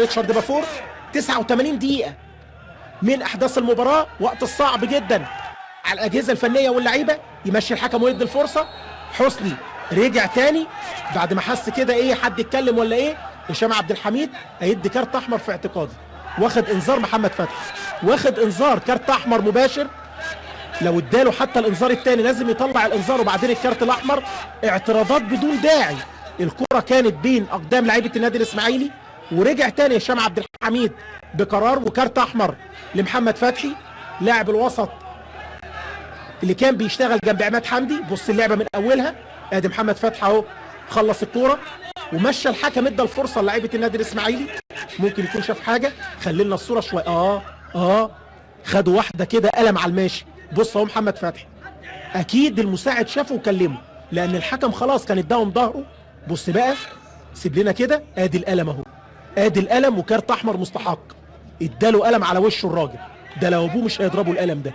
ريتشارد بافور. 89 دقيقة من احداث المباراة، وقت الصعب جدا على الاجهزة الفنية واللعيبة. يمشي الحكم ويدي الفرصة. حسني رجع تاني بعد ما حس كده ايه حد يتكلم ولا ايه. هشام عبد الحميد هيدي كارت احمر في اعتقادي. واخد انذار محمد فتحي، واخد انذار كارت احمر مباشر. لو اداله حتى الانذار الثاني لازم يطلع الانذار وبعدين الكارت الاحمر. اعتراضات بدون داعي. الكرة كانت بين اقدام لعيبة النادي الاسماعيلي، ورجع تاني هشام عبد الحميد بقرار وكارت احمر لمحمد فتحي لاعب الوسط اللي كان بيشتغل جنب عماد حمدي. بص اللعبة من اولها، ادي محمد فتحي اهو خلص الكورة ومشى الحكم، ادى الفرصة لعيبة النادي الاسماعيلي. ممكن يكون شاف حاجة. خلينا الصورة شوية. خدوا واحدة كده قلم على الماشي. بص اهو محمد فتحي، اكيد المساعد شافه وكلمه لان الحكم خلاص كان اداهم ظهره. بص بقى سيب لنا كده، ادي القلم اهو، ادي القلم وكارت احمر مستحق. اداله قلم على وشه الراجل ده، لو ابوه مش هيضربه القلم ده.